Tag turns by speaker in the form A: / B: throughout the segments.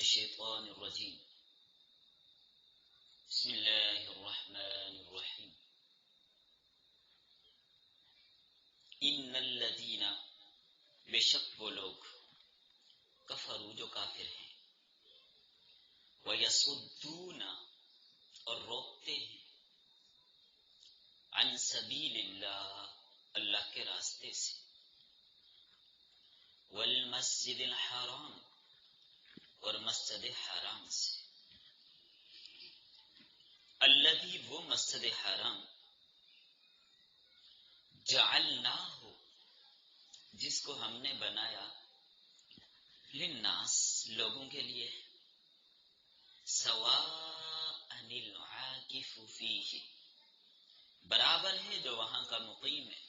A: الشيطان الرجيم بسم الله الرحمن الرحيم ان الذين بے شک وہ لوگ کفروا جو کافر ہیں وَيَصُدُّونَ اور روکتے ہیں عن سبیل اللہ اللہ کے راستے سے والمسجد الحرام اور مسجد حرام سے الذی وہ مسجد حرام جعلناہ جس کو ہم نے بنایا للناس لوگوں کے لیے سواء العاکف فیہ برابر ہے جو وہاں کا مقیم ہے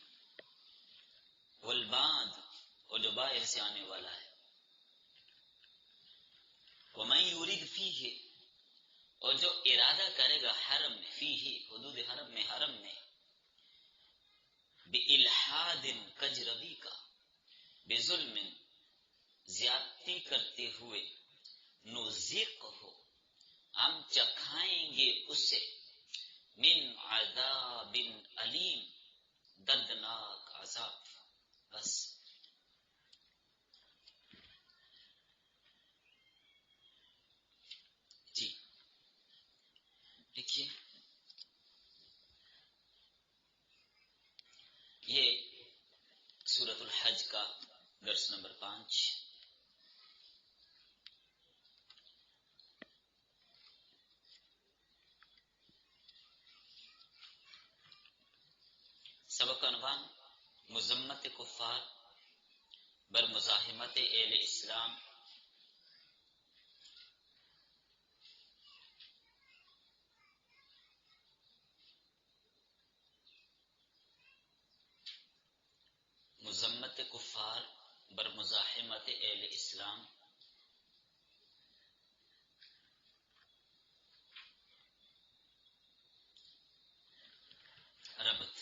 A: والباد اور جو باہر سے آنے والا ہے ومن یرید فیہ اور جو ارادہ کرے گا حرم میں فیہ حدود حرم میں بِإِلْحَادٍ کجربی کا بظلم زیادتی کرتے ہوئے نُذِقْهُ ہم چکھائیں گے اسے من عذاب علیم دردناک عذاب بس جی دیکھیے یہ سورۃ الحج کا درس نمبر 5 سبق عنوان مذمت کفار بر مزاحمت اہل اسلام مذمت کفار بر مزاحمت اہل اسلام ربط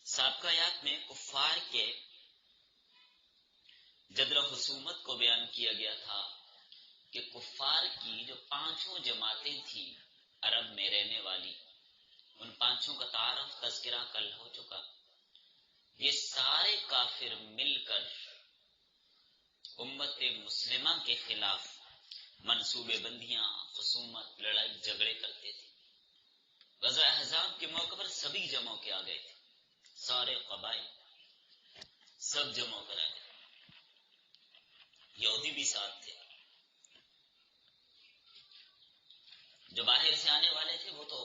A: سابقہ آیات میں کفار کے جدر و خصومت کو بیان کیا گیا تھا کہ کفار کی جو 5 جماعتیں تھیں عرب میں رہنے والی ان 5 کا تعارف تذکرہ کل ہو چکا یہ سارے کافر مل کر امت مسلمہ کے خلاف منصوبے بندیاں خصومت لڑائی جھگڑے کرتے تھے غزوہ احزاب کے موقع پر سبھی جمع کے آ گئے تھے سارے قبائل سب جمع کر آ گئے یہودی بھی ساتھ تھے جو باہر سے آنے والے تھے وہ تو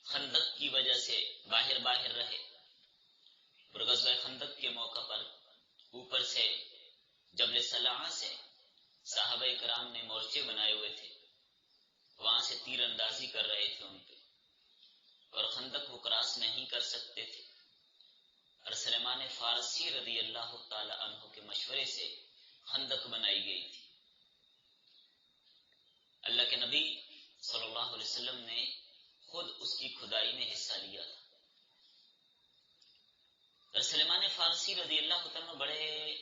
A: خندق کی وجہ سے باہر رہے اور غزوہ خندق کے موقع پر اوپر سے جبل سلعہ سے صحابہ کرام نے مورچے بنائے ہوئے تھے وہاں سے تیر اندازی کر رہے تھے ان پہ اور خندق وہ کراس نہیں کر سکتے تھے اور سلمان فارسی رضی اللہ تعالی عنہ کے مشورے سے خندق بنائی گئی تھی اللہ کے نبی صلی اللہ علیہ وسلم نے خود اس کی کھدائی میں حصہ لیا تھا اور سلمان فارسی رضی اللہ عنہ بڑے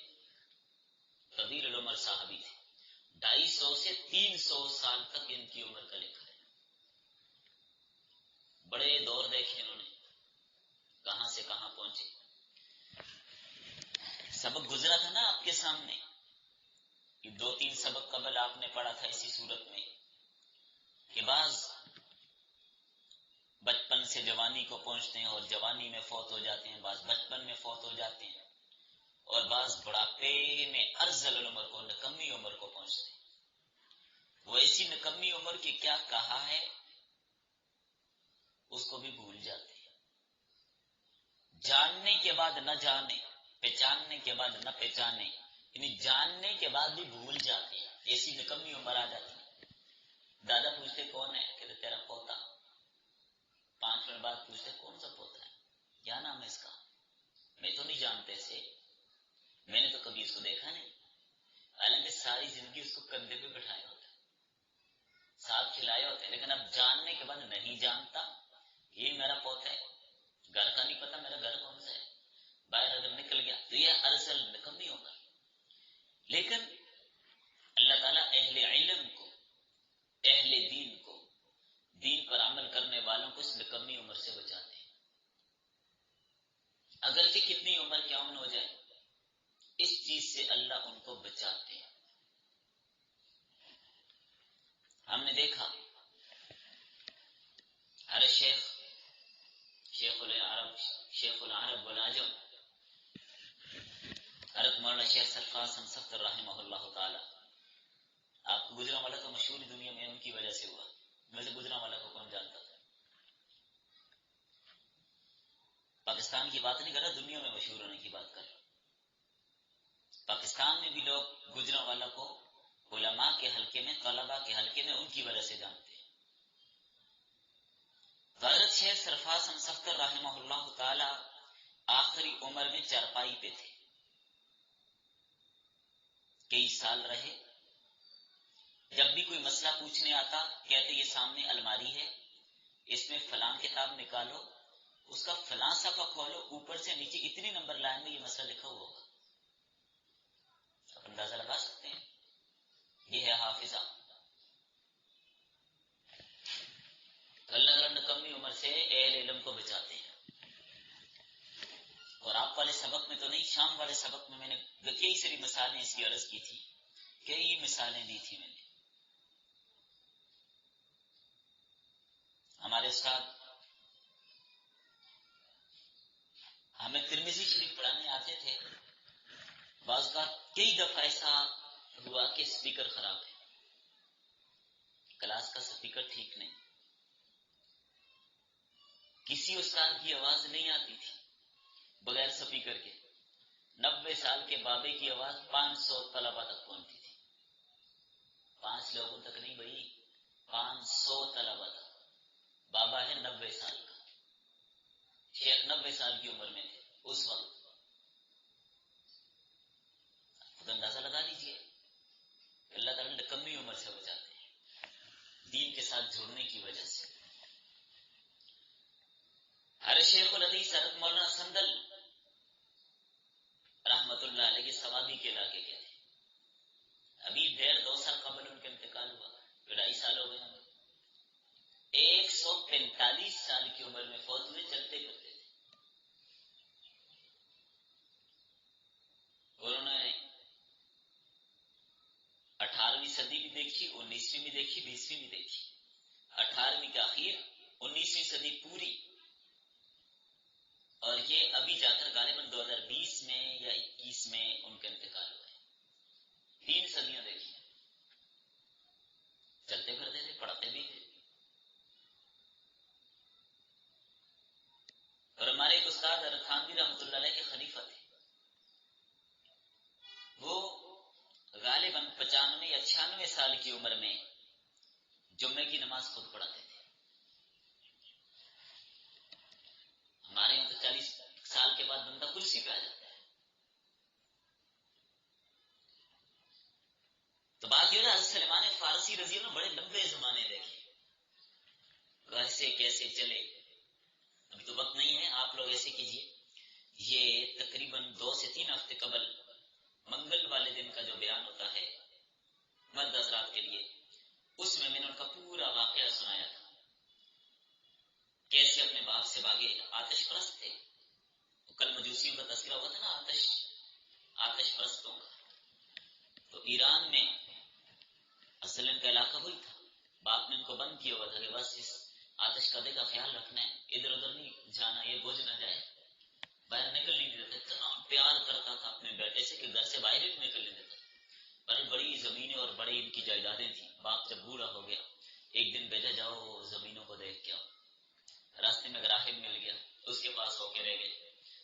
A: طویل العمر صحابی تھے 250 سے 300 سال تک ان کی عمر کا لکھا ہے بڑے دور دیکھے انہوں نے کہاں سے کہاں پہنچے سبق گزرا تھا نا آپ کے سامنے یہ 2-3 سبق قبل آپ نے پڑھا تھا اسی صورت میں کہ بعض بچپن سے جوانی کو پہنچتے ہیں اور جوانی میں فوت ہو جاتے ہیں بعض بچپن میں فوت ہو جاتے ہیں اور بعض بڑھاپے میں ارذل العمر کو نکمی عمر کو پہنچتے ہیں وہ ایسی نکمی عمر کی کیا کہا ہے اس کو بھی بھول جاتے ہیں جاننے کے بعد نہ جانے پہچاننے کے بعد نہ پہچانے یعنی جاننے کے بعد بھی بھول جاتے ہیں ایسی نکمی عمر آ جاتی ہے دادا پوچھتے کون ہے کہتے تیرا پوتا 5 منٹ بعد پوچھتے کون سا پوتا ہے کیا نام ہے اس کا میں تو نہیں جانتے سے میں نے تو کبھی اس کو دیکھا نہیں حالانکہ ساری زندگی اس کو کندھے پہ بٹھایا ہوتا ہے ساتھ کھلایا ہوتا ہے لیکن اب جاننے کے بعد نہیں جانتا یہ میرا پوتا ہے گھر کا نہیں پتا میرا گھر کون سا ہے باہر اگر نکل گیا تو یہ ارسل نکمی عمر لیکن اللہ تعالیٰ اللہ ان کو بچاتے ہیں. ہم نے دیکھا ہر شیخ العرب والعجم حضرت مولانا شیخ سرفراز صفتر رحمہ اللہ تعالی، آپ گجرا والا تو مشہور دنیا میں ان کی وجہ سے ہوا. ویسے گجرا والا کو کون جانتا تھا؟ پاکستان کی بات نہیں کر رہا، دنیا میں مشہور ہونے کی بات کر رہا. پاکستان میں بھی لوگ گجرا والا کو علماء کے حلقے میں، طلباء کے حلقے میں ان کی وجہ سے جانتے ہیں. حضرت شیخ سرفراز صفتر رحمہ اللہ تعالی آخری عمر میں چارپائی پہ تھے، کئی سال رہے. جب بھی کوئی مسئلہ پوچھنے آتا کہتے یہ سامنے الماری ہے، اس میں فلاں کتاب نکالو، اس کا فلاں صفحہ کھولو، اوپر سے نیچے اتنی نمبر لائن میں یہ مسئلہ لکھا ہوا ہوگا. آپ اندازہ لگا سکتے ہیں، یہ ہے حافظہ. اللہ تعالیٰ کمی عمر سے اہل علم کو بچاتے ہیں. اور آپ والے سبق میں تو نہیں، شام والے سبق میں نے کئی ساری مثالیں اس کی عرض کی تھی، کئی مثالیں دی تھی میں نے. ہمارے استاد ہمیں ترمذی شریف پڑھانے آتے تھے. بعض کا کئی دفعہ ایسا ہوا کہ اسپیکر خراب ہے، کلاس کا اسپیکر ٹھیک نہیں، کسی استاد کی آواز نہیں آتی تھی بغیر اسپیکر کے. 90 سال کے بابے کی آواز 500 طلبا تک پہنچتی تھی. 5 لوگوں تک نہیں بھائی، 500 طلبا تک. بابا ہے 90 سال کا، شیخ 90 سال کی عمر میں تھے اس وقت. خود اندازہ لگا لیجیے، اللہ تعالیٰ نے کمی عمر سے بچاتے ہیں دین کے ساتھ جڑنے کی وجہ سے. ہر شیخ الحدیث حضرت مولانا سندل رحمت اللہ علیہ سوابی کے علاقے کے تھے. ابھی 2 سال قبل ان کا انتقال ہوا، 2.5 سال ہو گئے ہمیں. 145 سال کی عمر میں فوت ہوئے، چلتے پھرتے تھے. انہوں نے 18ویں صدی بھی دیکھی، 19ویں بھی دیکھی، 20ویں بھی دیکھی. 18ویں کا اخیر، 19ویں صدی پوری، اور یہ ابھی جا کر غالباً 2020 میں یا 21 میں ان کا انتقال ہوا ہے. 3 صدیاں دیکھی، چلتے پھرتے تھے، پڑھتے بھی تھے. اور ہمارے ایک استاد حضرت خانوی رحمۃ اللہ علیہ کے خلیفہ تھے. وہ غالباً 95 یا 96 سال کی عمر میں جمعے کی نماز خود پڑھاتے تھے. ہمارے یہاں تو 40 سال کے بعد بندہ کرسی پہ آ جاتا ہے. تو بات یہ ہے، حضرت سلیمان فارسی رضی اللہ عنہ بڑے لمبے زمانے دیکھے، کیسے کیسے چلے. ابھی تو وقت نہیں ہے، آپ لوگ ایسے کیجئے، یہ تقریباً 2 سے 3 ہفتے قبل منگل والے دن کا جو بیان ہوتا ہے مرد حضرات کے لیے، اس میں نے ان کا پورا واقعہ سنایا تھا. کیسے اپنے باپ سے بھاگے، آتش پرست تھے. کل مجوسیوں کا تذکرہ ہوا تھا نا، آتش پرستوں کا. تو ایران میں اصل ان کا علاقہ وہی تھا. باپ نے ان کو بند کیا ہوا تھا کہ بس اس آتش قدے کا خیال رکھنا ہے، ادھر ادھر نہیں جانا، یہ بوجھ نہ جائے. باہر نکل نہیں دیتا، اتنا پیار کرتا تھا اپنے بیٹے سے کہ گھر سے باہر ہی نکل نہیں دیتا. پر بڑی زمینیں اور بڑی ان کی جائیدادیں تھیں. باپ جب بوڑھا ہو گیا، ایک دن بھیجا جاؤ زمینوں کو دیکھ کے آؤ. راستے میں راہب مل گیا، اس کے پاس ہو کے رہ گئے.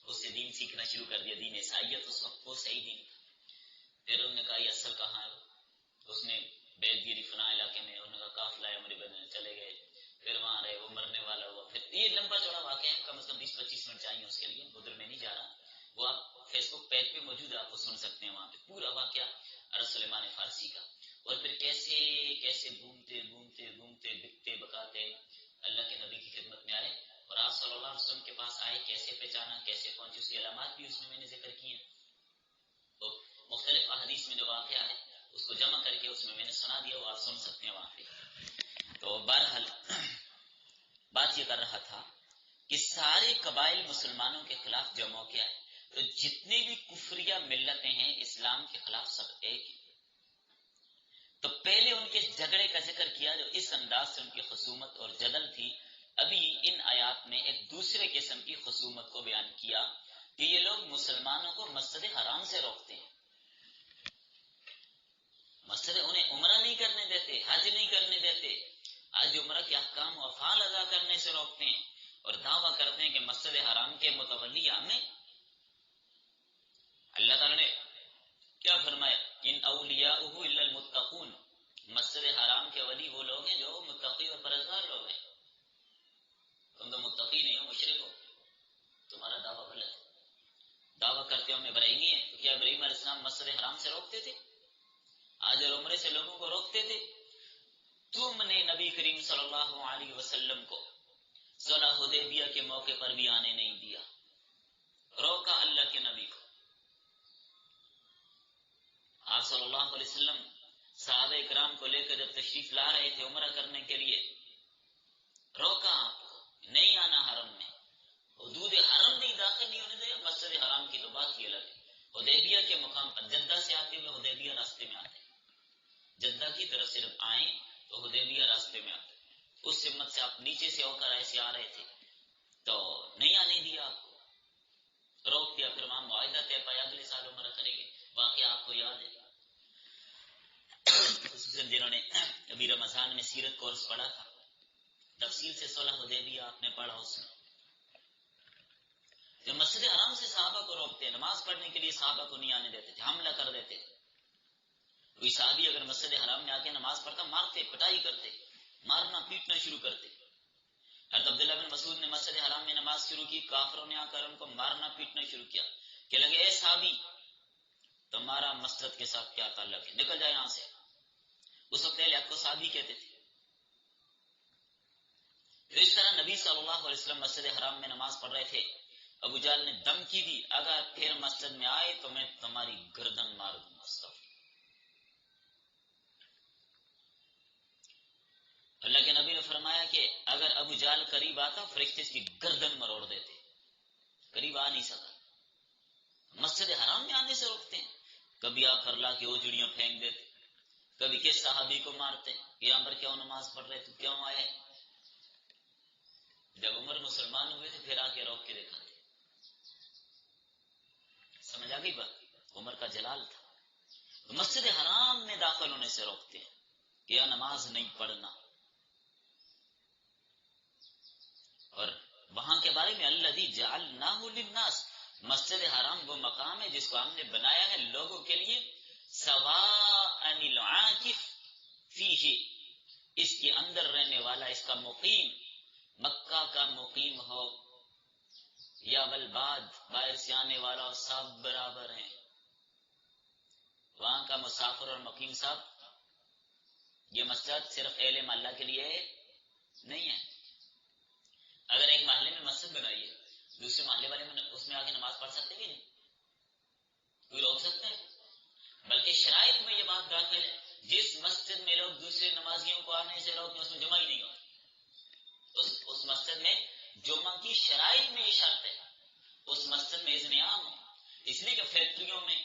A: اس سے دین سیکھنا شروع کر دیا، دین عیسائیت. اس وقت وہ صحیح دین تھا. پھر انہوں نے کہا یہ اصل کہاں ہے؟ اس نے بیت دی فلاں علاقے میں. انہوں نے کہا قافلہ ہے عمر بن، چلے گئے. پھر وہاں رہے، وہ مرنے والا ہوا. پھر یہ لمبا چوڑا واقعہ ہے، کم از کم 20-25 منٹ چاہیے اس کے لیے، ادھر میں نہیں جا رہا. وہ آپ فیس بک پیج پہ موجود ہے، آپ کو سن سکتے ہیں وہاں پہ پورا واقعہ حضرت سلیمان فارسی کا. اور پھر کیسے کیسے گھومتے گھومتے گھومتے بکتے بکاتے اللہ کے نبی کی خدمت میں آئے، اور آپ صلی اللہ علیہ وسلم کے پاس آئے. کیسے پہچانا، کیسے پہنچے، اس کی علامات بھی اس میں نے ذکر کی ہیں. تو مختلف احادیث میں جو واقعہ ہے اس کو جمع کر کے اس میں نے سنا دیا، وہ آپ سن سکتے ہیں وہاں پہ. تو بہرحال بات یہ کر رہا تھا کہ سارے قبائل مسلمانوں کے خلاف جمع کیا ہے. تو جتنی بھی کفریہ ملتیں ہیں اسلام کے خلاف سب ایک ہیں. تو پہلے ان کے جھگڑے کا ذکر کیا جو اس انداز سے ان کی خصومت اور جدل تھی. ابھی ان آیات میں ایک دوسرے قسم کی خصومت کو بیان کیا کہ یہ لوگ مسلمانوں کو مسجد حرام سے روکتے ہیں. مسجد انہیں عمرہ نہیں کرنے دیتے، حج نہیں کرنے دیتے، حج عمرہ کے احکام و افعال ادا کرنے سے روکتے ہیں اور دعویٰ کرتے ہیں کہ مسجد حرام کے متولی ہمیں. اللہ تعالیٰ نے کیا فرمایا؟ ان اولیاؤہ الا المتقون، مسجد حرام کے ولی وہ لوگ ہیں جو متقی اور پرہیزگار لوگ ہیں. تم تو متقی نہیں ہو، مشرک ہو، تمہارا دعویٰ غلط ہے. دعویٰ کرتے ہو ہم ابراہیمی ہیں، تو کیا ابراہیم علیہ السلام مسجد حرام سے روکتے تھے؟ حج اور عمرے سے لوگوں کو روکتے تھے؟ تم نے نبی کریم صلی اللہ علیہ وسلم کو صلح حدیبیہ کے موقع پر بھی آنے نہیں دیا، روکا اللہ کے نبی کو. آپ صلی اللہ علیہ وسلم صحابہ اکرام کو لے کر جب تشریف لا رہے تھے عمرہ کرنے کے لیے، روکا آپ کو نہیں آنا حرم میں، حدود حرم نہیں داخل نہیں ہونے دے. مسجد حرام کی تو بات ہی الگ ہے. حدیبیہ کے مقام پر جدہ سے آتے ہوئے حدیبیہ راستے میں آتے ہیں، جدہ کی طرف سے جب آئیں تو حدیبیہ راستے میں آتے ہیں. اس سمت سے آپ نیچے سے ہو کر ایسے آ رہے تھے تو نہیں آنے دیا آپ کو، روک دیا. پھر وہاں معاہدہ طے پایا اگلے سال عمرہ کریں گے. واقعہ آپ کو یاد ہے، خصوصاً جنہوں نے ابھی رمضان میں سیرت کورس پڑھا تھا، تفصیل سے صلح حدیبیہ آپ نے پڑھا. اس میں جو مسجد حرام سے صحابہ کو روکتے ہیں، نماز پڑھنے کے لیے صحابہ کو نہیں آنے دیتے تھے، حملہ کر دیتے تھے. کوئی صحابی اگر مسجد حرام میں آ کے نماز پڑھتا مارتے، پٹائی کرتے، مارنا پیٹنا شروع کرتے. حضرت عبداللہ بن مسعود نے مسجد حرام میں نماز شروع کی، کافروں نے آ کر ان کو مارنا پیٹنا شروع کیا کہ لگے اے صحابی تمہارا مسجد کے ساتھ کیا تعلق ہے، نکل جائے یہاں سے. اس وقت اہل حق کو صحابی کہتے تھے. تو اس طرح نبی صلی اللہ علیہ وسلم مسجد حرام میں نماز پڑھ رہے تھے. ابو جہل نے دھمکی دی اگر پھر مسجد میں آئے تو میں تمہاری گردن مار دوں گا. اللہ کے نبی نے فرمایا کہ اگر ابو جہل قریب آتا فرشتے اس کی گردن مروڑ دیتے. قریب آ نہیں سکا. مسجد حرام میں آنے سے روکتے ہیں. کبھی آپ پر لا کے اوجڑیاں پھینک دیتے، کبھی کس صحابی کو مارتے، یہاں پر کیوں نماز پڑھ رہے تو کیوں آئے. جب عمر مسلمان ہوئے تھے پھر آ کے روک کے دکھاتے. سمجھ آ گئی بات؟ عمر کا جلال تھا. مسجد حرام میں داخل ہونے سے روکتے ہیں کہ یہ نماز نہیں پڑھنا. اور وہاں کے بارے میں الذی جعلناہ للناس، مسجد حرام وہ مقام ہے جس کو ہم نے بنایا ہے لوگوں کے لیے. سواء العاکف فیہ، اس کے اندر رہنے والا، اس کا مقیم، مکہ کا مقیم ہو یا والباد باہر سے آنے والا، سب برابر ہیں. وہاں کا مسافر اور مقیم صاحب، یہ مسجد صرف اہل محلہ کے لیے نہیں ہے. اگر ایک محلے میں مسجد بنائی ہے، دوسرے محلے والے میں اس میں آ کے نماز پڑھ سکتے بھی نہیں، کوئی روک سکتا ہے؟ بلکہ شرائط میں یہ بات داخل ہے جس مسجد میں لوگ دوسرے نمازیوں کو آنے سے روکیں اس میں جمعہ ہی نہیں ہوتا. اس مسجد میں جمعہ کی شرائط میں یہ شرط ہے، اس مسجد میں اذن عام ہو. اس لیے کہ فیکٹریوں میں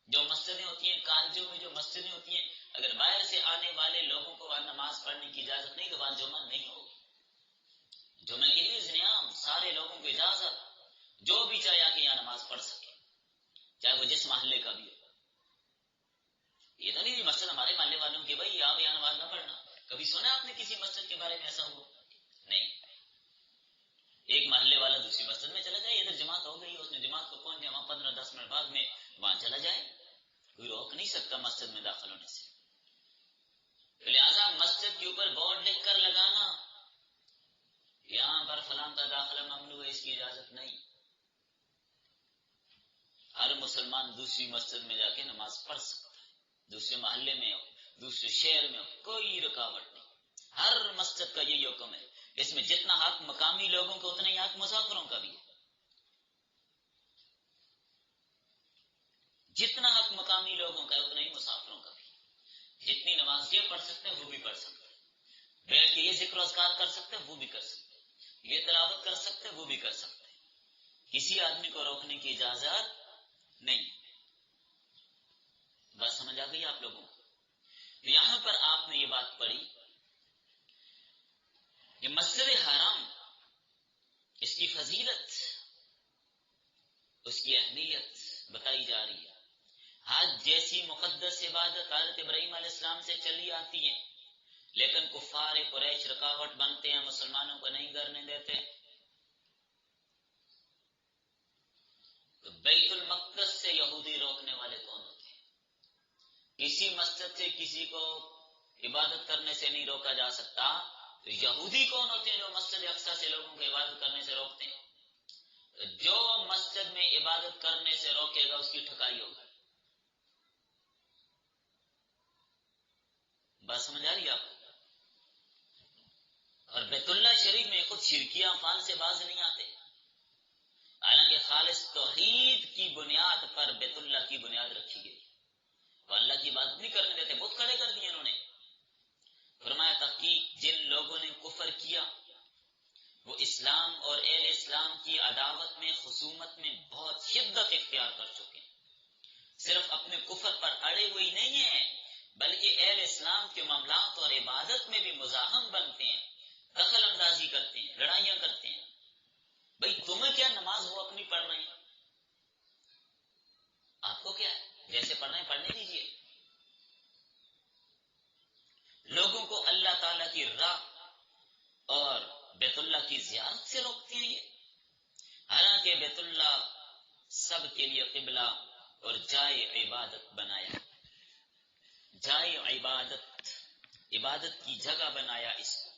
A: جو مسجدیں ہوتی ہیں، کالجوں میں جو مسجدیں ہوتی ہیں، اگر باہر سے آنے والے لوگوں کو وہاں نماز پڑھنے کی اجازت نہیں تو وہاں جمعہ نہیں ہوگی. جمعہ کے لیے اذن عام، سارے لوگوں کو اجازت، جو بھی چاہے آ کے یہاں نماز پڑھ سکے، چاہے وہ جس محلے کا بھی ہو. یہ تو نہیں مسجد ہمارے محلے والوں کے بھائی آپ یہاں نماز نہ پڑھنا. کبھی سنا آپ نے کسی مسجد کے بارے میں ایسا ہوا؟ نہیں. ایک محلے والا دوسری مسجد میں چلا جائے، ادھر جماعت ہو گئی، اس نے جماعت کو پہنچ جائے، وہاں 15-10 منٹ بعد میں وہاں چلا جائے، کوئی روک نہیں سکتا مسجد میں داخل ہونے سے. لہذا مسجد کے اوپر بورڈ لکھ کر لگانا یہاں پر فلاں کا داخلہ ممنوع ہے، اس کی اجازت نہیں. ہر مسلمان دوسری مسجد میں جا کے نماز پڑھ سکتا ہے، دوسرے محلے میں ہو، دوسرے شہر میں ہو، کوئی رکاوٹ نہیں. ہر مسجد کا یہی حکم ہے. اس میں جتنا حق مقامی لوگوں کا اتنا ہی حق مسافروں کا بھی ہے. جتنا حق مقامی لوگوں کا ہے اتنا ہی مسافروں کا بھی. جتنی نماز یہ پڑھ سکتے ہیں وہ بھی پڑھ سکتے ہیں، بیٹھ کے یہ ذکر و اذکار کر سکتے ہیں وہ بھی کر سکتے ہیں، یہ تلاوت کر سکتے ہیں وہ بھی کر سکتے ہیں. کسی آدمی کو روکنے کی اجازت نہیں. بات سمجھ آ گئی آپ لوگوں کو؟ یہاں پر آپ نے یہ بات پڑھی کہ مسجد حرام، اس کی فضیلت، اس کی اہمیت بتائی جا رہی ہے. حج جیسی مقدس عبادت حضرت ابراہیم علیہ السلام سے چلی آتی ہے، لیکن کفار قریش رکاوٹ بنتے ہیں، مسلمانوں کو نہیں کرنے دیتے. تو بیت المقدس سے یہودی روکنے والے کون ہوتے ہیں؟ کسی مسجد سے کسی کو عبادت کرنے سے نہیں روکا جا سکتا، تو یہودی کون ہوتے ہیں جو مسجد اقصی سے لوگوں کو عبادت کرنے سے روکتے ہیں؟ تو جو مسجد میں عبادت کرنے سے روکے گا اس کی ٹھکائی ہوگی. بات سمجھ آ رہی ہے آپ کو؟ اور بیت اللہ شریف میں خود شرکیہ افعال سے باز نہیں آتے، حالانکہ خالص توحید کی بنیاد پر بیت اللہ کی بنیاد رکھی گئی. وہ اللہ کی بات نہیں کرنے دیتے، بت کھڑے کر دیے انہوں نے. فرمایا تحقیق جن لوگوں نے کفر کیا وہ اسلام اور اہل اسلام کی عداوت میں، خصومت میں بہت شدت اختیار کر چکے ہیں. صرف اپنے کفر پر اڑے ہوئی نہیں ہیں، بلکہ اہل اسلام کے معاملات اور عبادت میں بھی مزاحم بنتے ہیں، دخل اندازی کرتے ہیں، لڑائیاں کرتے ہیں. بھئی تمہیں کیا، نماز وہ اپنی پڑھ رہے ہیں، آپ کو کیا ہے؟ جیسے پڑھ رہے ہیں پڑھنے دیجیے. لوگوں کو اللہ تعالیٰ کی راہ اور بیت اللہ کی زیارت سے روکتے ہیں یہ. حالانکہ بیت اللہ سب کے لیے قبلہ اور جائے عبادت بنایا، جائے عبادت، عبادت کی جگہ بنایا اس کو.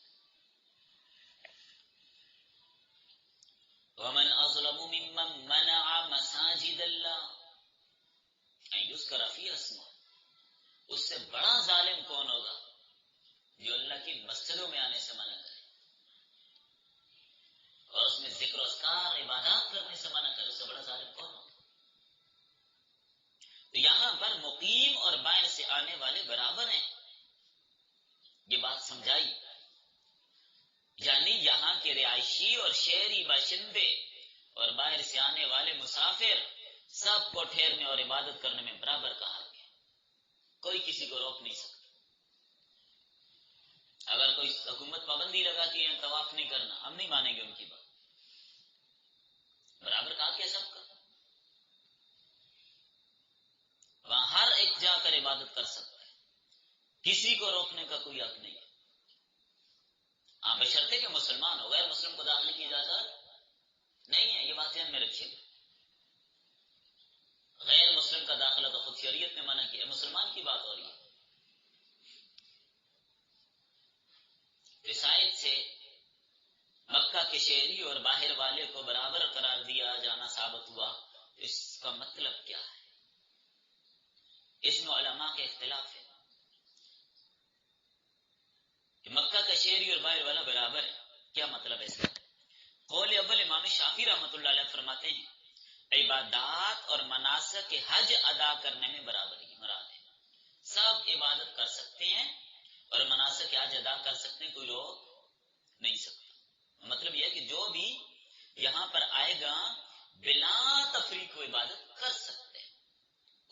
A: وَمَنْ أَظْلَمُ مِمَّنْ مَنَعَ مَسَاجِدَ اللَّهِ أَنْ يُذْكَرَ فِيهَا اسْمُهُ. اس سے بڑا ظالم کون ہوگا جو اللہ کی مسجدوں میں آنے سے منع کرے اور اس میں ذکر و اذکار عبادات کرنے سے منع کرے، اس سے بڑا ظالم کون ہوگا؟ تو یہاں پر مقیم اور باہر سے آنے والے برابر ہیں، یہ بات سمجھائی. یعنی یہاں کے رہائشی اور شہری باشندے اور باہر سے آنے والے مسافر سب کو ٹھہرنے اور عبادت کرنے میں برابر کہا گیا، کوئی کسی کو روک نہیں سکتا. اگر کوئی حکومت پابندی لگاتی ہے طواف نہیں کرنا، ہم نہیں مانیں گے ان کی بات، برابر کہا کیا سب کا. وہاں ہر ایک جا کر عبادت کر سکتا ہے، کسی کو روکنے کا کوئی حق نہیں ہے. ہاں بشرطے کہ مسلمان ہو، غیر مسلم کو داخلے کی اجازت نہیں ہے، یہ بات دھیان میں رکھیے گا. غیر مسلم کا داخلہ تو خود شریعت نے منع کیا، مسلمان کی بات ہو رہی ہے. رسائت سے مکہ کے شہری اور باہر والے کو برابر قرار دیا جانا ثابت ہوا. اس کا مطلب کیا ہے؟ اس میں علماء کے اختلاف ہے کہ مکہ کا شہری اور باہر والا برابر ہے، کیا مطلب ہے اس کا؟ قول اول امام شافعی رحمۃ اللہ علیہ فرماتے ہیں عبادات اور مناسک کے حج ادا کرنے میں برابری مراد ہے. سب عبادت کر سکتے ہیں اور مناسک کے حج ادا کر سکتے ہیں، کوئی روک نہیں سکتا. مطلب یہ ہے کہ جو بھی یہاں پر آئے گا بلا تفریق وہ عبادت کر سکتے ہیں،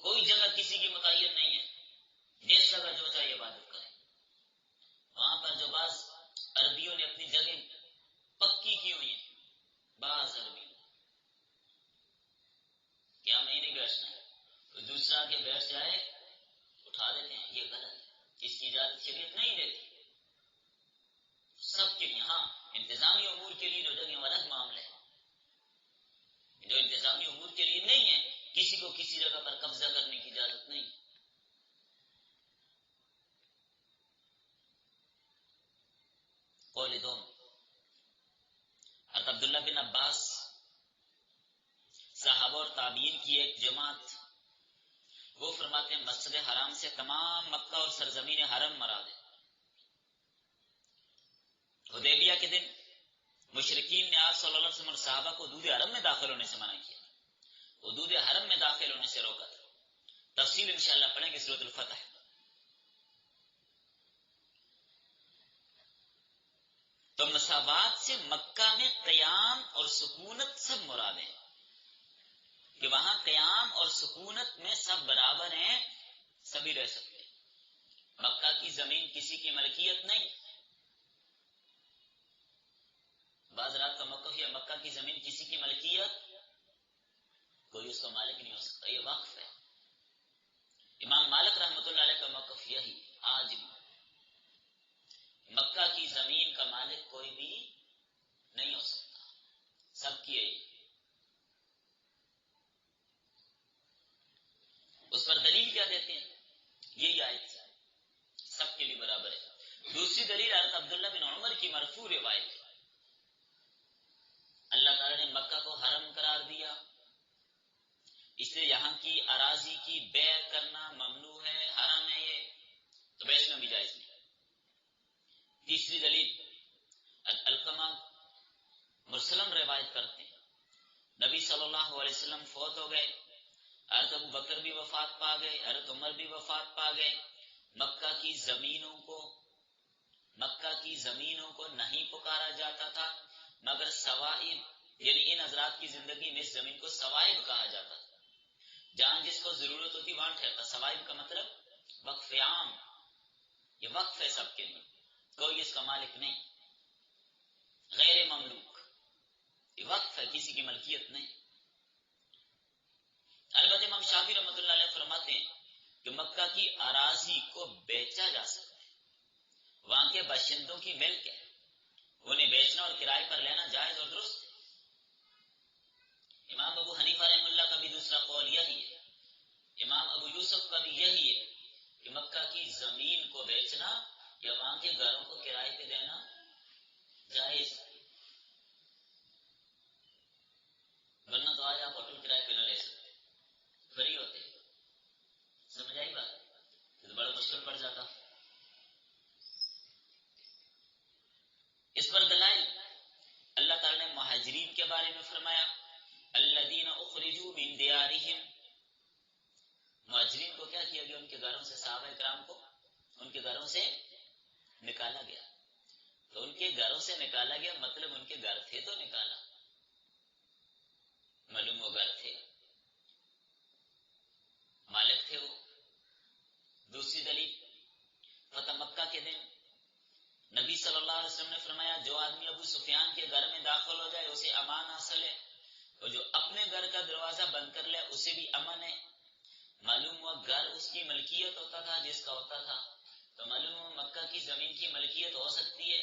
A: کوئی جگہ کسی کی متعین نہیں ہے، جس جگہ جو چاہیے عبادت کریں. وہاں پر جو بعض عربیوں نے اپنی جگہ پکی کی ہوئی ہیں، بعض عربی کیا میں نہیں بیٹھنا ہے، کوئی دوسرا کے بیٹھ جائے اٹھا دیتے ہیں، یہ غلط ہے، اس کی اجازت شریعت نہیں دیتی. سب کے لیے ہاں انتظامی امور کے لیے جو جگہ الگ معاملہ ہے، جو انتظامی امور کے لیے نہیں ہے کسی کو کسی جگہ پر قبضہ کرنے کی اجازت نہیں. قول دوم حضرت عبداللہ بن عباس صحابہ اور تابعین کی ایک جماعت، وہ فرماتے ہیں مسجد حرام سے تمام مکہ اور سرزمین حرم مراد ہے. حدیبیہ کے دن مشرکین نے آپ صلی اللہ علیہ وسلم اور صحابہ کو حدود حرم میں داخل ہونے سے منع کیا، حدود حرم میں داخل ہونے سے روکا تھا. تفصیل انشاءاللہ پڑھیں گے سورۃ الفتح. تو مساوات سے مکہ میں قیام اور سکونت سب مراد ہیں. کہ وہاں قیام اور سکونت میں سب برابر ہیں، سبھی رہ سکتے ہیں۔ مکہ کی زمین کسی کی ملکیت نہیں، بعض رات کا موقف ہے، مکہ کی زمین کسی کی ملکیت، کوئی اس کا مالک نہیں ہو سکتا، یہ وقف ہے۔ امام مالک رحمۃ اللہ علیہ کا موقف یہی آج بھی، مکہ کی زمین کا مالک کوئی بھی نہیں ہو سکتا، سب کی ہے۔ اس پر دلیل کیا دیتے ہیں؟ یہی آیت سب کے لیے برابر ہے۔ دوسری دلیل حضرت عبداللہ بن عمر کی مرفوع روایت ہے، اللہ تعالیٰ نے مکہ کو حرم قرار دیا، اس لیے یہاں کی اراضی کی بیع کرنا ممنوع ہے، حرم ہے یہ، تو بیچنا بھی جائز نہیں۔ تیسری دلیل علقمہ مرسلم روایت کرتے ہیں، نبی صلی اللہ علیہ وسلم فوت ہو گئے، حضرت ابو بکر بھی وفات پا گئے، حضرت عمر بھی وفات پا گئے، مکہ کی زمینوں کو نہیں پکارا جاتا تھا مگر سوائب، یعنی ان حضرات کی زندگی میں اس زمین کو سوائب کہا جاتا تھا، جہاں جس کو ضرورت ہوتی وہاں ٹھہرتا۔ سوائب کا مطلب وقف عام، یہ وقف ہے سب کے لیے، کوئی اس کا مالک نہیں، غیر مملوک، یہ وقف ہے، کسی کی ملکیت نہیں۔ البتہ امام شافعی رحمۃ اللہ علیہ فرماتے ہیں کہ مکہ کی اراضی کو بیچا جا سکتا ہے، وہاں کے باشندوں کی ملک ہے، انہیں بیچنا اور کرائے پر لینا جائز اور درست ہے۔ امام ابو حنیفہ رحمہ اللہ کا بھی دوسرا قول یہی ہے، امام ابو یوسف کا بھی یہی ہے کہ مکہ کی زمین کو بیچنا یا وہاں کے گھروں کو کرائے پہ دینا جائز ہے، ورنہ تو آج آپ ہوٹل کرائے پہ نہ لے سکتے، فری ہوتے، سمجھ آئی بات؟ تو بڑا مشکل پڑ جاتا۔ اس پر دلائل اللہ تعالی نے مہاجرین کے بارے میں فرمایا، الذین اخرجوا من دیارہم، مہاجرین کو کیا کیا گیا؟ ان کے گھروں سے، صحابہ کرام کو ان کے گھروں سے نکالا گیا۔ تو ان کے گھروں سے نکالا گیا مطلب ان کے گھر تھے تو نکالا، معلوم وہ گھر تھے، مالک تھے وہ۔ دوسری دلیل فتح مکہ کے دن نبی صلی اللہ علیہ وسلم نے فرمایا، جو آدمی ابو سفیان کے گھر میں داخل ہو جائے اسے امان حاصل ہے، اور جو اپنے گھر کا دروازہ بند کر لے اسے بھی امن ہے۔ معلوم ہوا گھر اس کی ملکیت ہوتا تھا جس کا ہوتا تھا، تو معلوم ہوا مکہ کی زمین کی ملکیت ہو سکتی ہے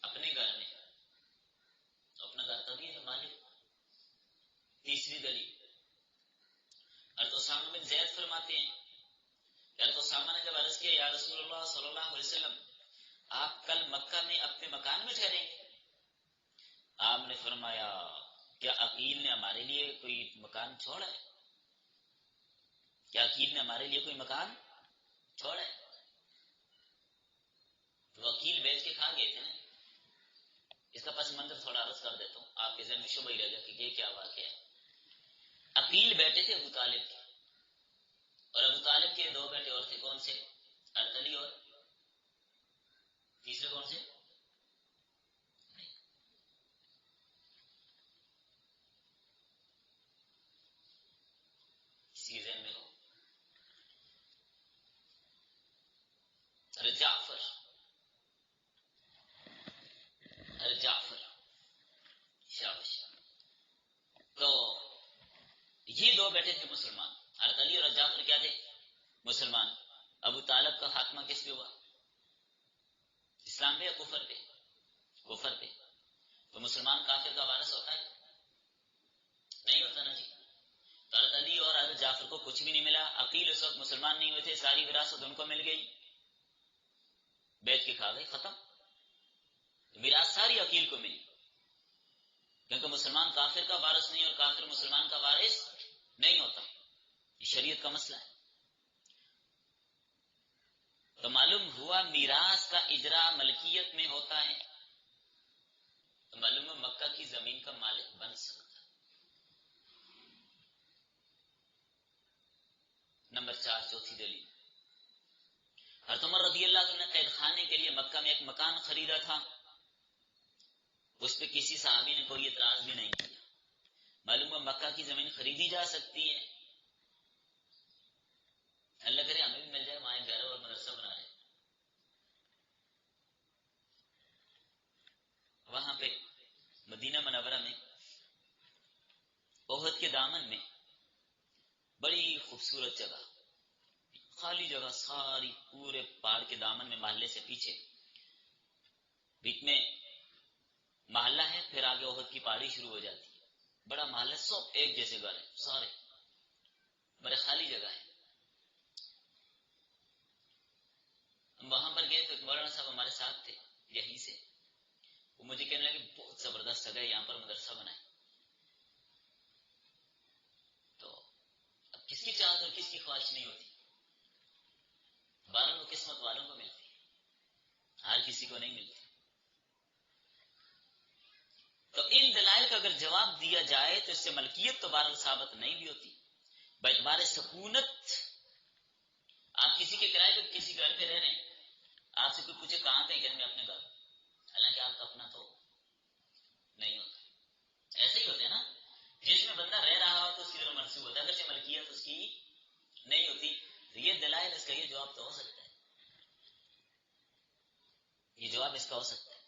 A: اپنے گھر میں، تو اپنا گھر تبھی ہے مالک۔ تیسری دلیل حضرت اسامہ بن زید فرماتے ہیں، حضرت اسامہ نے جب عرض کیا، یا رسول اللہ صلی اللہ علیہ وسلم، آپ کل مکہ میں اپنے مکان میں ٹھہریں گے؟ آپ نے فرمایا، کیا عقیل نے ہمارے لیے کوئی مکان چھوڑا ہے؟ کیا عقیل نے ہمارے لیے کوئی مکان چھوڑا ہے؟ تو عقیل بیچ کے کھا گئے تھے نا۔ اس کا پس منظر تھوڑا عرض کر دیتا ہوں، آپ کے ذہن میں شبہ ہی رہ گیا کہ یہ کیا واقعہ ہے۔ عقیل بیٹے تھے ابو طالب کے، اور ابو طالب کے دو بیٹے اور تھے، کون سے؟ حضرت علی، اور تیسرے کون سے؟ نہیں، کسی ذہن میں ہو؟ حضرت جعفر، حضرت جعفر، شاباش۔ تو یہ دو بیٹے تھے مسلمان، حضرت علی اور جعفر کیا تھے؟ مسلمان۔ ابو طالب کا خاتمہ کس پہ ہوا؟ اسلام پہ یا کفر پہ؟ کفر پہ۔ تو مسلمان کافر کا وارث ہوتا ہے؟ نہیں ہوتا نا جی۔ تو حضرت علی اور حضرت جعفر کو کچھ بھی نہیں ملا، عقیل اس وقت مسلمان نہیں ہوئے تھے، ساری وراثت ان کو مل گئی، بیچ کے کھا گئے، ختم، وراثت ساری عقیل کو ملی، کیونکہ مسلمان کافر کا وارث نہیں اور کافر مسلمان کا وارث نہیں ہوتا، یہ شریعت کا مسئلہ ہے۔ تو معلوم ہوا میراث کا اجرا ملکیت میں ہوتا ہے، تو معلوم ہے مکہ کی زمین کا مالک بن سکتا ہے۔ نمبر 4، چوتھی دلیل، حضرت عمر رضی اللہ عنہ نے قید خانے کے لیے مکہ میں ایک مکان خریدا تھا، اس پہ کسی صحابی نے کوئی اعتراض بھی نہیں کیا، معلوم ہوا مکہ کی زمین خریدی جا سکتی ہے. اللہ کرے ہمیں بھی مل جائے، وہاں ایک گھر اور مدرسہ بنا رہے. وہاں پہ مدینہ منورہ میں احد کے دامن میں بڑی خوبصورت جگہ، خالی جگہ ساری، پورے پہاڑ کے دامن میں، محلے سے پیچھے بیچ میں محلہ ہے، پھر آگے احد کی پہاڑی شروع ہو جاتی ہے. بڑا محلہ، سب ایک جیسے گھر ہیں سارے، بڑے خالی جگہ ہے. ہم وہاں پر گئے تو مولانا صاحب ہمارے ساتھ تھے یہیں سے. وہ مجھے کہنے لگے بہت زبردست جگہ ہے، یہاں پر مدرسہ بنائے. تو اب کس کی چاہت اور کس کی خواہش نہیں ہوتی؟ بارہ قسمت والوں کو ملتی ہے، ہر کسی کو نہیں ملتی. تو ان دلائل کا اگر جواب دیا جائے تو اس سے ملکیت تو بہرحال ثابت نہیں بھی ہوتی. باعتبار سکونت، آپ کسی کے کرائے پہ کسی گھر پہ رہ رہے ہیں، آپ سے کوئی پوچھے کہاں پہ، کہ میں اپنے گھر، حالانکہ آپ کا اپنا تو نہیں ہوتا. ایسے ہی ہوتے ہیں نا، جس میں بندہ رہ رہا ہو تو اس کی طرف منسوب ہوتا ہے، اگرچہ ملکیت اس کی نہیں ہوتی. تو یہ دلائل اس کا یہ جواب تو ہو سکتا ہے، یہ جواب اس کا ہو سکتا ہے.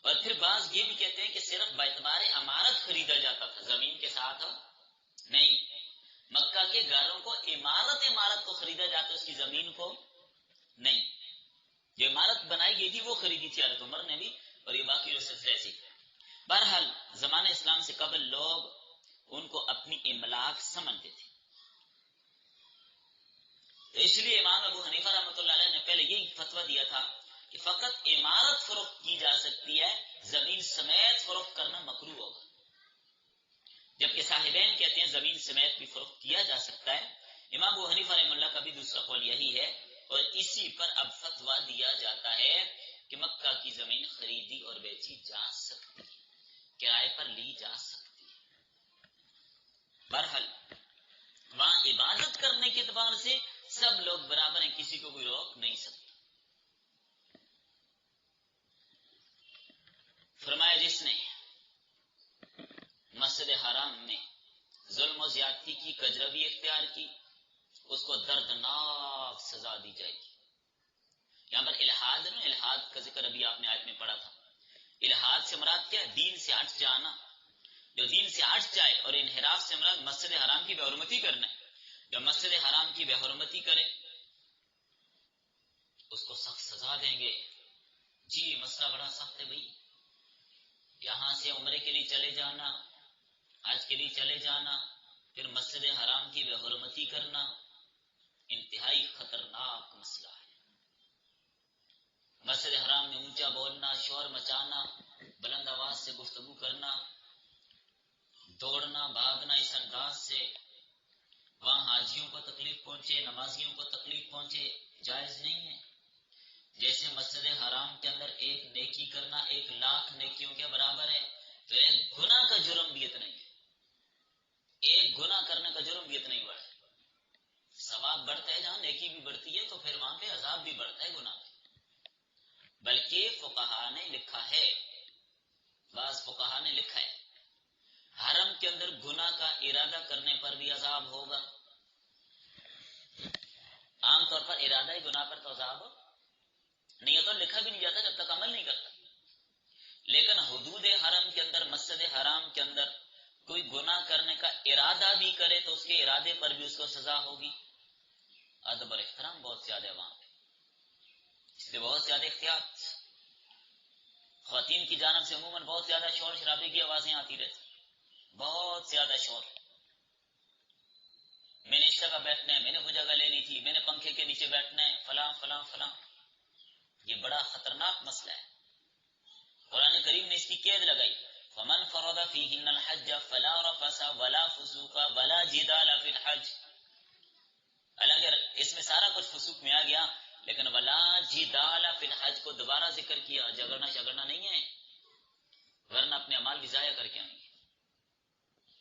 A: اور پھر بعض یہ بھی کہتے ہیں کہ صرف باعتبار عمارت خریدا جاتا تھا، زمین کے ساتھ نہیں. مکہ کے گھروں کو عمارت کو خریدا جاتا، اس کی زمین کو نہیں. جو عمارت بنائی گئی تھی وہ خریدی تھی حضرت عمر نے بھی، اور یہ باقی جو سلسلے ایسے. بہرحال زمانہ اسلام سے قبل لوگ ان کو اپنی املاک سمجھتے تھے. تو اس لیے امام ابو حنیفہ رحمۃ اللہ علیہ نے پہلے یہی فتویٰ دیا تھا کہ فقط عمارت فروخت کی جا سکتی ہے، زمین سمیت فروخت کرنا مکروہ ہوگا. جبکہ صاحبین کہتے ہیں زمین سمیت بھی فروخت کیا جا سکتا ہے. امام ابو حنیفہ رحمۃ اللہ کا بھی دوسرا قول یہی ہے، اور اسی پر اب فتویٰ دیا جاتا ہے کہ مکہ کی زمین خریدی اور بیچی جا سکتی ہے، کرائے پر لی جا سکتی ہے. بہرحال وہاں عبادت کرنے کے اعتبار سے سب لوگ برابر ہیں، کسی کو کوئی روک نہیں سکتا. فرمایا جس نے مسجد حرام میں ظلم و زیادتی کی، کجروی اختیار کی، اس کو دردناک سزا دی جائے گی. یہاں پر الحاد کا ذکر ابھی آپ نے آیت میں پڑھا تھا. الحاد سے مراد کیا ہے؟ دین سے ہٹ جانا. جو دین سے ہٹ جائے، اور انحراف سے مراد مسجد حرام کی بے حرمتی کرنا ہے. جو مسجد حرام کی بے حرمتی کرے اس کو سخت سزا دیں گے. جی مسئلہ بڑا سخت ہے بھائی. یہاں سے عمرے کے لیے چلے جانا، حج کے لیے چلے جانا، پھر مسجد حرام کی بے حرمتی کرنا، انتہائی خطرناک مسئلہ ہے. مسجد حرام میں اونچا بولنا، شور مچانا، بلند آواز سے گفتگو کرنا، دوڑنا بھاگنا اس انداز سے وہاں حاجیوں کو تکلیف پہنچے، نمازیوں کو تکلیف پہنچے، جائز نہیں ہے. جیسے مسجد حرام کے اندر ایک نیکی کرنا 1,00,000 نیکیوں کے برابر ہے، تو ایک گناہ کا جرم بھی اتنا ہی ہے. ایک گناہ کرنے کا جرم بھی اتنا ہی بڑا ہے. ثواب بڑھتا ہے جہاں نیکی بھی بڑھتی ہے، تو پھر وہاں پہ عذاب بھی بڑھتا ہے گناہ پہ. بلکہ فقہا نے لکھا ہے، بعض فقہا نے لکھا ہے، حرم کے اندر گناہ کا ارادہ کرنے پر بھی عذاب ہوگا. عام طور پر ارادہ گناہ پر تو عذاب نہیں ہوتا، لکھا بھی نہیں جاتا جب تک عمل نہیں کرتا. لیکن حدود حرم کے اندر، مسجد حرام کے اندر کوئی گناہ کرنے کا ارادہ بھی کرے تو اس کے ارادے پر بھی اس کو سزا ہوگی. ادب اور احترام بہت زیادہ ہے وہاں پہ، اس لیے بہت زیادہ احتیاط. خواتین کی جانب سے عموماً بہت زیادہ شور شرابے کی آوازیں آتی رہتی، بہت زیادہ شور. میں نے اس جگہ بیٹھنا ہے، میں نے وہ جگہ لینی تھی، میں نے پنکھے کے نیچے بیٹھنا ہے، فلاں فلاں فلاں. یہ بڑا خطرناک مسئلہ ہے. قرآن کریم نے اس کی قید لگائی، فمن فرض فیہن الحج فلا رفث ولا فسوق ولا جدال فی الحج. حالانکہ اس میں سارا کچھ فسوق میں آ گیا، لیکن ولا جدال فی الحج کو دوبارہ ذکر کیا. جگڑنا شگڑنا نہیں ہے، ورنہ اپنے اعمال بھی ضائع کر کے آئیں گے.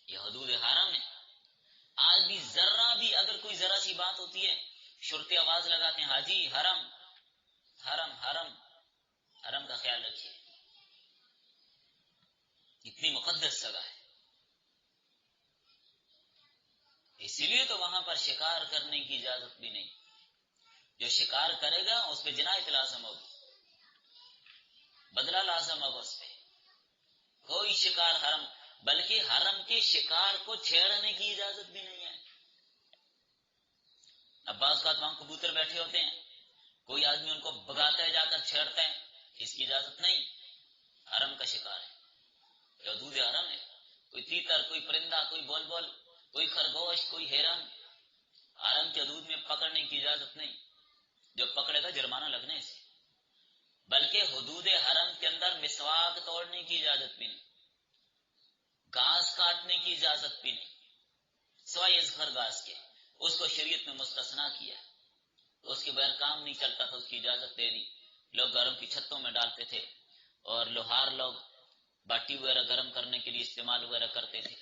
A: یہ حدود حرام ہے. آج بھی ذرہ بھی اگر کوئی ذرا سی بات ہوتی ہے، شرطے آواز لگاتے ہیں، حاجی حرم حرم حرم. حرم کا خیال رکھیے، اتنی مقدس جگہ ہے. اسی لیے تو وہاں پر شکار کرنے کی اجازت بھی نہیں. جو شکار کرے گا اس پہ جنایت لازم ہوگی، بدلہ لازم ہوگا اس پہ. کوئی شکار حرم، بلکہ حرم کے شکار کو چھیڑنے کی اجازت بھی نہیں ہے. اب بعض اوقات وہاں کبوتر بیٹھے ہوتے ہیں، کوئی آدمی ان کو بگاتا ہے، جا کر چھیڑتا ہے، اس کی اجازت نہیں. حرم کا شکار ہے، یہ حدود حرم ہے. کوئی تیتر، کوئی پرندہ، کوئی بول، کوئی خرگوش، کوئی ہرن، حرم کے حدود میں پکڑنے کی اجازت نہیں. جو پکڑے گا جرمانہ لگنے سے. بلکہ حدود حرم کے اندر مسواک توڑنے کی اجازت بھی نہیں، گھاس کاٹنے کی اجازت بھی نہیں، سوائے اظہر گھاس کے. اس کو شریعت میں مستثنا کیا، اس کے بغیر کام نہیں چلتا تھا، اس کی اجازت دے دی. لوگ گھروں کی چھتوں میں ڈالتے تھے، اور لوہار لوگ باٹی وغیرہ گرم کرنے کے لیے استعمال وغیرہ کرتے تھے.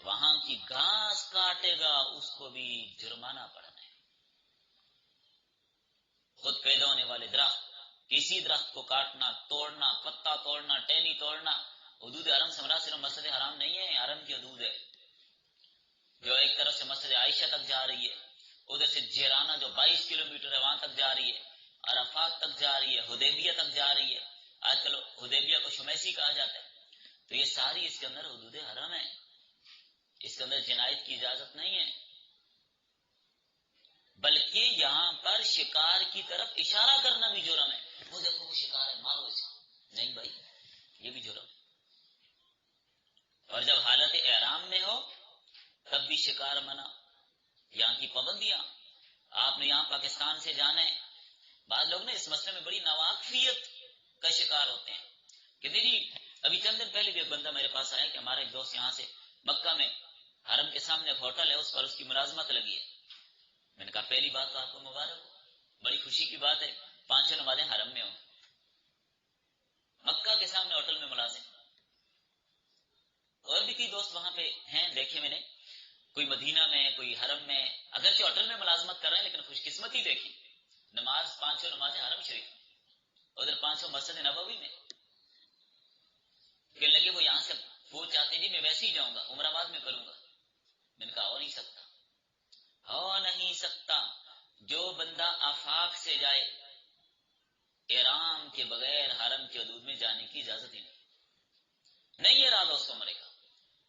A: وہاں کی گھاس کاٹے گا اس کو بھی جرمانہ پڑنا ہے. خود پیدا ہونے والے درخت، کسی درخت کو کاٹنا، توڑنا، پتا توڑنا، ٹہنی توڑنا، حدود حرم سے مراد صرف مسجد حرام نہیں ہے، حرم کی حدود ہے. جو ایک طرف سے مسجد عائشہ تک جا رہی ہے، ادھر سے جیرانہ جو 22 کلومیٹر ہے وہاں تک جا رہی ہے، عرفات تک جا رہی ہے، حدیبیہ تک جا رہی ہے. آج کل حدیبیہ کو شمیسی کہا جاتا ہے. تو یہ ساری اس کے اندر حدود حرم ہے، اس کے اندر جنایت کی اجازت نہیں ہے. بلکہ یہاں پر شکار کی طرف اشارہ کرنا بھی جرم ہے. وہ دیکھو وہ شکار ہے، مارو اسے. نہیں بھائی، یہ بھی جرم ہے. اور جب حالت احرام میں ہو تب بھی شکار منع. یہاں کی پابندیاں، آپ نے یہاں پاکستان سے جانا ہے. بعض لوگ نا اس مسئلے میں بڑی ناواقفیت کا شکار ہوتے ہیں کہ دیدی ابھی چند دن پہلے بھی ایک بندہ میرے پاس آیا کہ ہمارا ایک دوست یہاں سے مکہ میں حرم کے سامنے ایک ہوٹل ہے، اس پر اس کی ملازمت لگی ہے. میں نے کہا پہلی بات تو آپ کو مبارک ہو، بڑی خوشی کی بات ہے، 5 نمازیں حرم میں ہوں، مکہ کے سامنے ہوٹل میں ملازم. اور بھی کئی دوست وہاں پہ ہیں دیکھے میں نے، کوئی مدینہ میں، کوئی حرم میں، اگرچہ ہوٹل میں ملازمت کر رہے ہیں لیکن خوش قسمتی دیکھی، نماز 5 نمازیں حرم شریف، ادھر 500 مسجد نبوی میں. کہنے لگے وہ یہاں سے پوچھ آتے جی میں ویسے ہی جاؤں گا، عمر آباد میں کروں گا. میں نے کہا ہو نہیں سکتا، ہو نہیں سکتا. جو بندہ آفاق سے جائے احرام کے بغیر حرم کے حدود میں جانے کی اجازت ہی نہیں ارادہ اس کو مرے گا.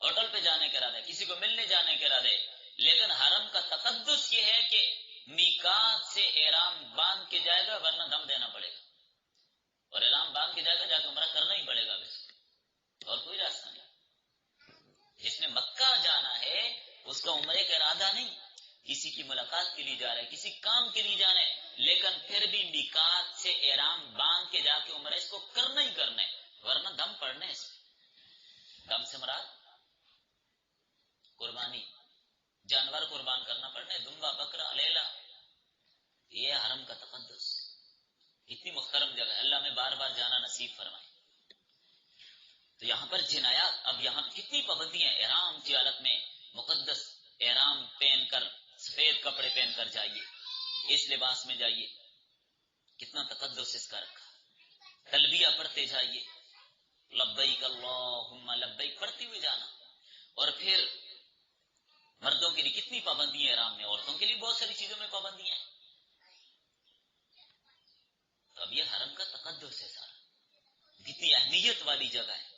A: ہوٹل پہ جانے کا ارادہ ہے، کسی کو ملنے جانے کا ارادہ ہے، لیکن حرم کا تقدس یہ ہے کہ میقات سے احرام باندھ کے جائے گا ورنہ دم دینا پڑے گا. اور احرام باندھ کے جائے گا جا کے عمرہ کرنا ہی پڑے گا بس، اور کوئی راستہ نہیں. جس نے مکہ جانا ہے اس کا عمرے کا ارادہ نہیں، کسی کی ملاقات کے لیے جا رہا ہے، کسی کام کے لیے جانا ہے، لیکن پھر بھی میقات سے احرام باندھ کے جا کے عمرہ اس کو کرنا ہی کرنا ہے ورنہ دم پڑنا ہے. اس میں دم سے مراد قربانی، جانور قربان کرنا پڑنا ہے، دمبا، بکرا، لیلا. یہ حرم کا تقدس، اتنی محترم جگہ ہے، اللہ میں بار بار جانا نصیب فرمائے. تو یہاں پر جنایات، اب یہاں کتنی پابندیاں. احرام کی حالت میں مقدس احرام پہن کر، سفید کپڑے پہن کر جائیے، اس لباس میں جائیے، کتنا تقدس اس کا رکھا. تلبیہ پڑھتے جائیے، لبیک اللہم لبیک پڑھتے ہوئے جانا. اور پھر مردوں کے لیے کتنی پابندیاں احرام میں، عورتوں کے لیے بہت ساری چیزوں میں پابندیاں ہیں. تو اب یہ حرم کا تقدس ہے سارا، کتنی اہمیت والی جگہ ہے.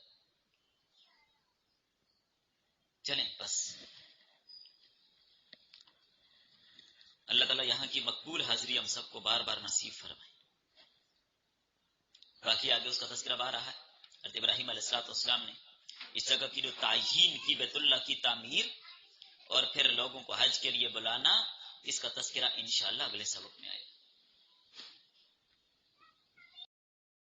A: چلیں بس، اللہ تعالیٰ یہاں کی مقبول حاضری ہم سب کو بار بار نصیب فرمائے. باقی آگے اس کا تذکرہ بار رہا ہے. حضرت ابراہیم علیہ السلام نے اس جگہ کی جو تعیین کی، بیت اللہ کی تعمیر اور پھر لوگوں کو حج کے لیے بلانا، اس کا تذکرہ انشاءاللہ اگلے سبق میں آئے.